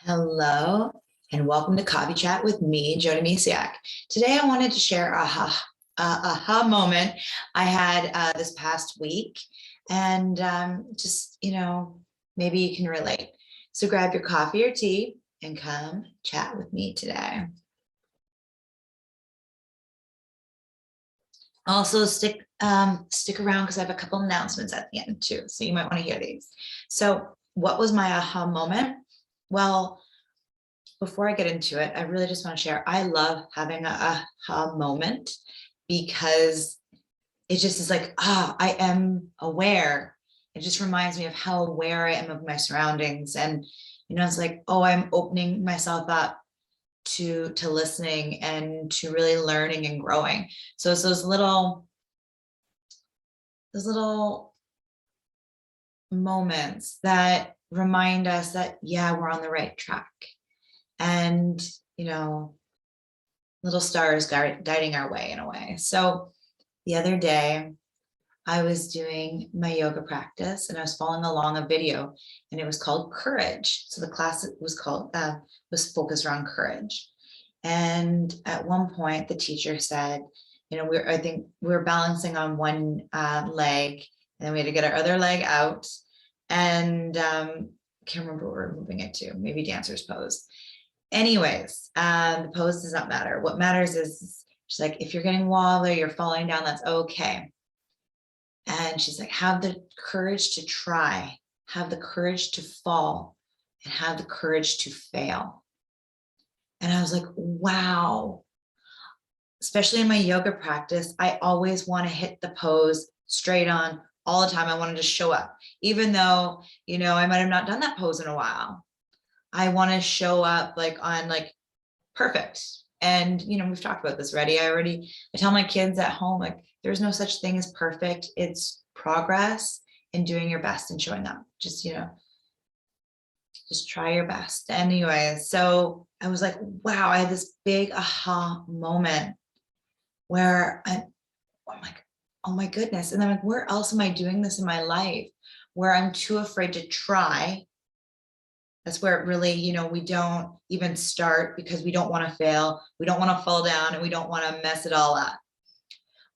Hello, and welcome to Coffee Chat with me, Jody Misiak. Today, I wanted to share a aha moment I had this past week, and maybe you can relate. So grab your coffee or tea and come chat with me today. Also, stick around because I have a couple announcements at the end too, so you might want to hear these. So, what was my aha moment? Well, before I get into it, I really just want to share, I love having a aha moment because it just is like, I am aware. It just reminds me of how aware I am of my surroundings. And, it's like, I'm opening myself up to listening and to really learning and growing. So it's those little moments that remind us that, yeah, we're on the right track. And, little stars guiding our way in a way. So the other day, I was doing my yoga practice and I was following along a video, and it was called Courage. So the class was focused around courage. And at one point, the teacher said, I think we were balancing on one leg, and then we had to get our other leg out. And can't remember what we're moving it to, maybe dancer's pose. Anyways, the pose does not matter. What matters is she's like, if you're getting wobbly, you're falling down, that's okay. And she's like, have the courage to try, have the courage to fall, and have the courage to fail. And I was like, wow. Especially in my yoga practice, I always want to hit the pose straight on all the time. I wanted to show up, even though, I might have not done that pose in a while. I want to show up on perfect. And, we've talked about this already. I tell my kids at home, there's no such thing as perfect. It's progress and doing your best and showing up. Just try your best. Anyway, so I was like, wow, I had this big aha moment where I'm like, oh my goodness. And I'm like, where else am I doing this in my life where I'm too afraid to try? That's where it really, we don't even start because we don't want to fail. We don't want to fall down and we don't want to mess it all up.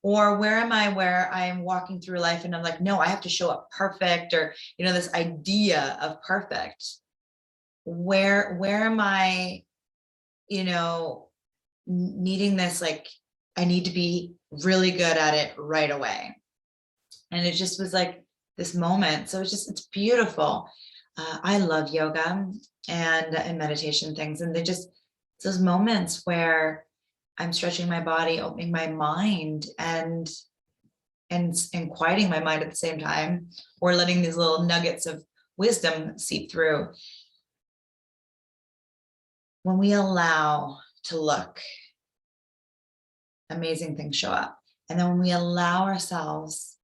Or where am I where I'm walking through life and I'm like, no, I have to show up perfect, or, this idea of perfect. Where am I, needing this, I need to be really good at it right away. And it just was like this moment. So it's beautiful. I love yoga and meditation things. And it's those moments where I'm stretching my body, opening my mind, and quieting my mind at the same time, or letting these little nuggets of wisdom seep through. When we allow to look, amazing things show up. And then when we allow ourselves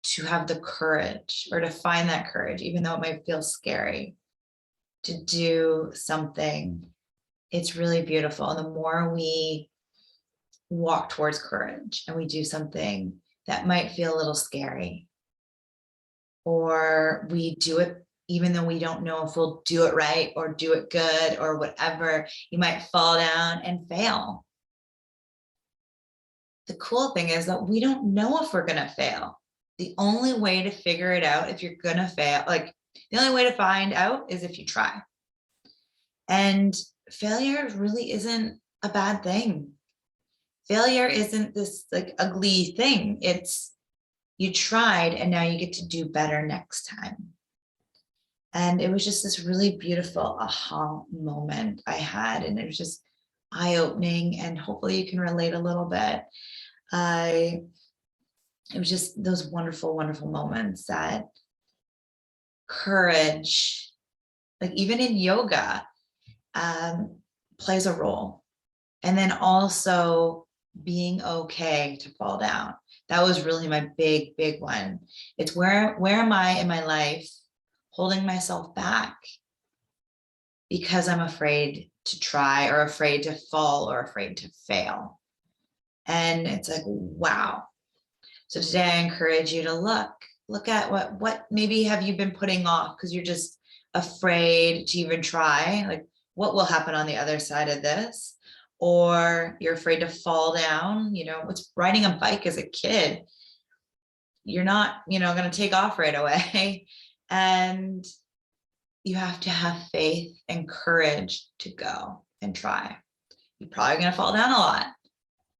to have the courage, or to find that courage, even though it might feel scary, to do something, it's really beautiful. And the more we walk towards courage and we do something that might feel a little scary, or we do it even though we don't know if we'll do it right or do it good or whatever, you might fall down and fail. The cool thing is that we don't know if we're going to fail. The only way to figure it out if you're going to fail, the only way to find out is if you try. And failure really isn't a bad thing. Failure isn't this ugly thing. It's you tried and now you get to do better next time. And it was just this really beautiful aha moment I had. And it was just eye-opening, and hopefully you can relate a little bit. It was just those wonderful, wonderful moments that courage, even in yoga, plays a role. And then also being okay to fall down. That was really my big, big one. It's where am I in my life holding myself back because I'm afraid to try, or afraid to fall, or afraid to fail. And it's like, wow. So today I encourage you to look at what maybe have you been putting off because you're just afraid to even try, like what will happen on the other side of this, or you're afraid to fall down. It's riding a bike as a kid. You're not, going to take off right away. And you have to have faith and courage to go and try. You're probably going to fall down a lot,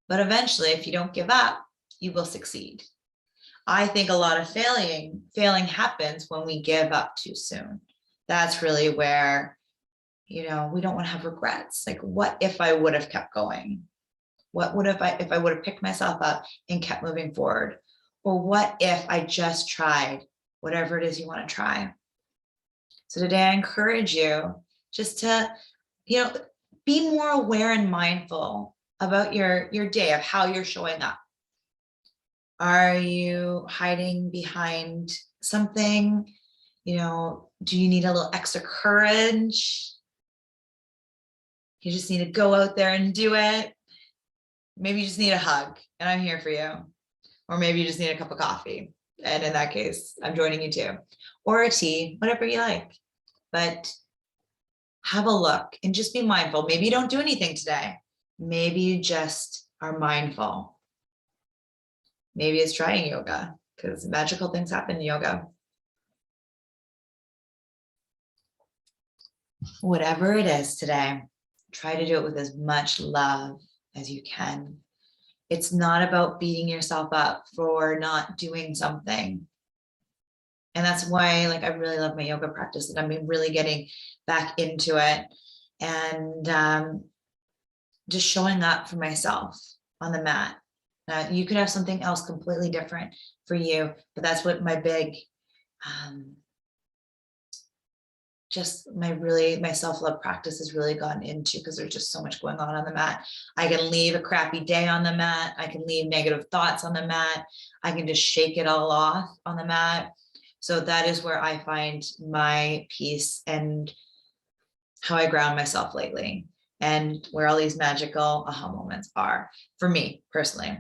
but eventually, if you don't give up, you will succeed. I think a lot of failing happens when we give up too soon. That's really where, we don't want to have regrets. Like, what if I would have kept going? What would if I would have picked myself up and kept moving forward? Or what if I just tried whatever it is you want to try? So today I encourage you just to, be more aware and mindful about your day, of how you're showing up. Are you hiding behind something? Do you need a little extra courage? You just need to go out there and do it. Maybe you just need a hug, and I'm here for you. Or maybe you just need a cup of coffee. And in that case, I'm joining you too. Or a tea, whatever you like. But have a look and just be mindful. Maybe you don't do anything today. Maybe you just are mindful. Maybe it's trying yoga, because magical things happen in yoga. Whatever it is today, try to do it with as much love as you can. It's not about beating yourself up for not doing something. And that's why, I really love my yoga practice, and I'm really getting back into it, and just showing up for myself on the mat. You could have something else completely different for you, but that's what my big, my self-love practice has really gotten into, because there's just so much going on the mat. I can leave a crappy day on the mat. I can leave negative thoughts on the mat. I can just shake it all off on the mat. So that is where I find my peace and how I ground myself lately, and where all these magical aha moments are for me personally.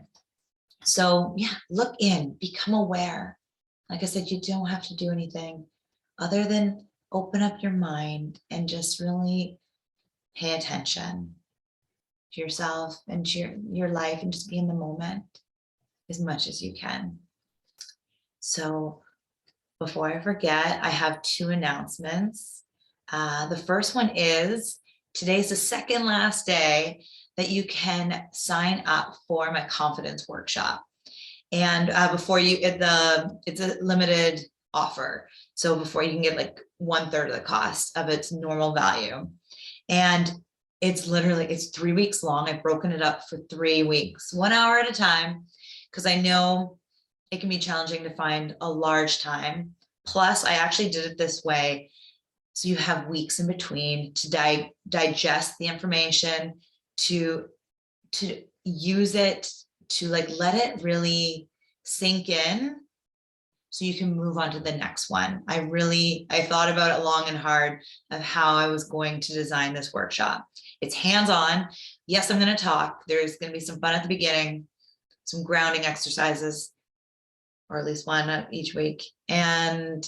So yeah, look in, become aware. Like I said, you don't have to do anything other than open up your mind and just really pay attention to yourself and to your life, and just be in the moment as much as you can. So before I forget, I have 2 announcements. The first one is, today's the second last day that you can sign up for my confidence workshop. And it's a limited offer. So before, you can get like 1/3 of the cost of its normal value. And it's 3 weeks long. I've broken it up for 3 weeks, 1 hour at a time, because I know it can be challenging to find a large time. Plus, I actually did it this way, so you have weeks in between to digest the information, to use it, to let it really sink in, so you can move on to the next one. I thought about it long and hard of how I was going to design this workshop. It's hands-on. Yes, I'm going to talk. There's going to be some fun at the beginning, some grounding exercises, or at least one each week. And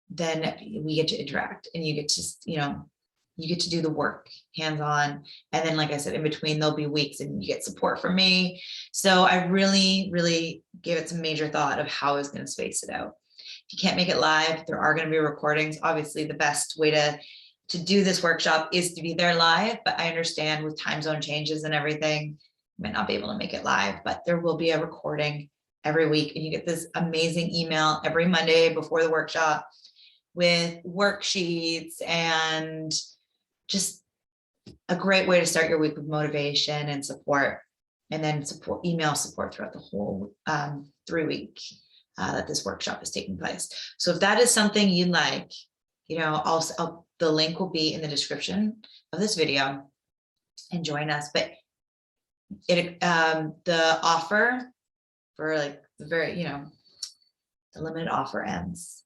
then we get to interact, and you get to, you get to do the work hands-on. And then, like I said, in between, there'll be weeks and you get support from me. So I really, really gave it some major thought of how I was going to space it out. If you can't make it live, there are going to be recordings. Obviously, the best way to do this workshop is to be there live, but I understand with time zone changes and everything, you might not be able to make it live, but there will be a recording every week, and you get this amazing email every Monday before the workshop with worksheets and just a great way to start your week with motivation and support, and then email support throughout the whole 3 week that this workshop is taking place. So if that is something you like, the link will be in the description of this video, and join us. But the offer for the limited offer ends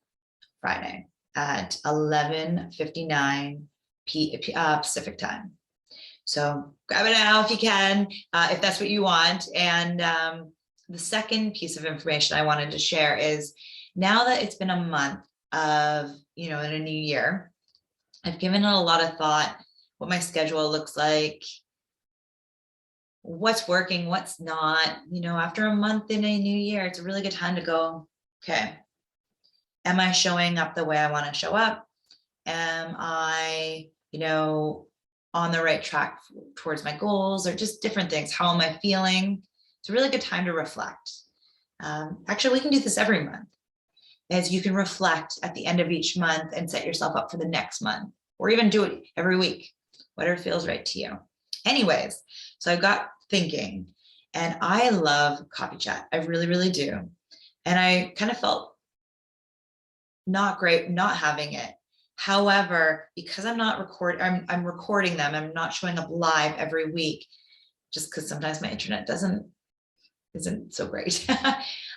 Friday at 11:59 Pacific time. So grab it now if you can, if that's what you want. And the second piece of information I wanted to share is Now that it's been a month of, in a new year, I've given it a lot of thought, what my schedule looks like, what's working, what's not. After a month in a new year, it's a really good time to go, okay, am I showing up the way I want to show up? Am I, on the right track towards my goals, or just different things? How am I feeling? It's a really good time to reflect. Actually, we can do this every month, as you can reflect at the end of each month and set yourself up for the next month, or even do it every week, whatever feels right to you. Anyways, so I got thinking, and I love Coffee Chat. I really, really do. And I kind of felt not great not having it. However, because I'm recording them, I'm not showing up live every week, just because sometimes my internet isn't so great.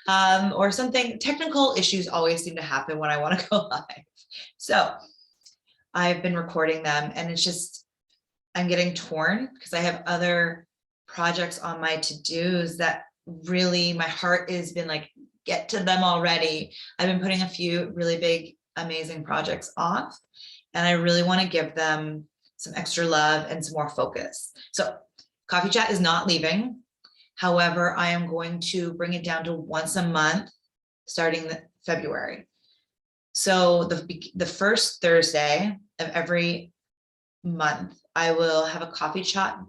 Or something, technical issues always seem to happen when I want to go live. So I've been recording them, and it's just, I'm getting torn because I have other projects on my to-dos that really my heart has been like, get to them already. I've been putting a few really big, amazing projects off, and I really want to give them some extra love and some more focus. So Coffee Chat is not leaving. However, I am going to bring it down to once a month starting February. So the first Thursday of every month, I will have a coffee chat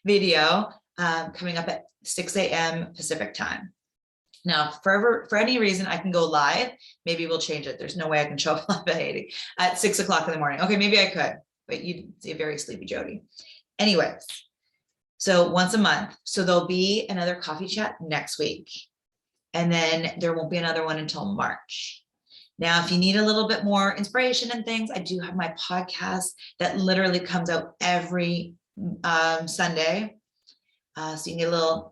video coming up at 6 a.m. Pacific time. Now, for any reason, I can go live. Maybe we'll change it. There's no way I can show up live at 6 o'clock in the morning. Okay, maybe I could, but you'd see a very sleepy Jody. Anyways, so once a month. So there'll be another coffee chat next week, and then there won't be another one until March. Now, if you need a little bit more inspiration and things, I do have my podcast that literally comes out every Sunday. So you can get a little,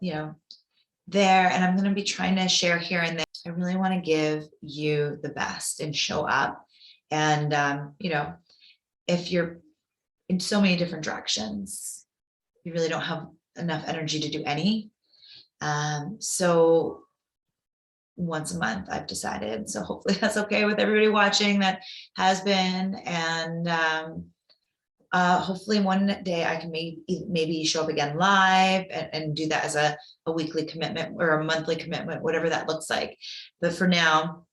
there, and I'm going to be trying to share here and there. I really want to give you the best and show up. And, if you're in so many different directions, you really don't have enough energy to do any. So once a month, I've decided. So hopefully that's okay with everybody watching that has been. And hopefully one day I can maybe show up again live and do that as a weekly commitment or a monthly commitment, whatever that looks like. But for now,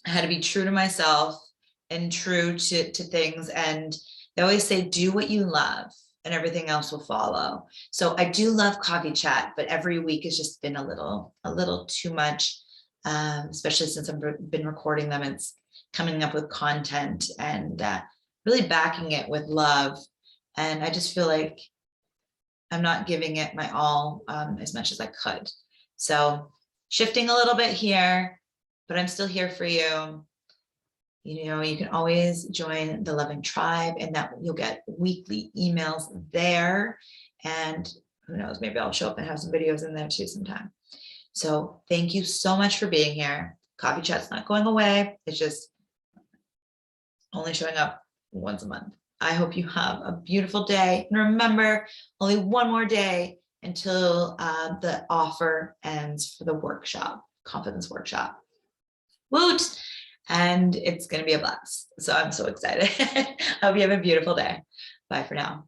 I had to be true to myself and true to things. And they always say, do what you love and everything else will follow. So I do love Coffee Chat, but every week has just been a little too much, especially since I've been recording them. It's coming up with content and really backing it with love. And I just feel like I'm not giving it my all as much as I could. So shifting a little bit here, but I'm still here for you. You can always join the Loving Tribe, and that you'll get weekly emails there. And who knows, maybe I'll show up and have some videos in there too sometime. So thank you so much for being here. Coffee Chat's not going away. It's just only showing up once a month. I hope you have a beautiful day. And remember, only one more day until the offer ends for the workshop, confidence workshop. Woot! And it's going to be a blast. So I'm so excited. I hope you have a beautiful day. Bye for now.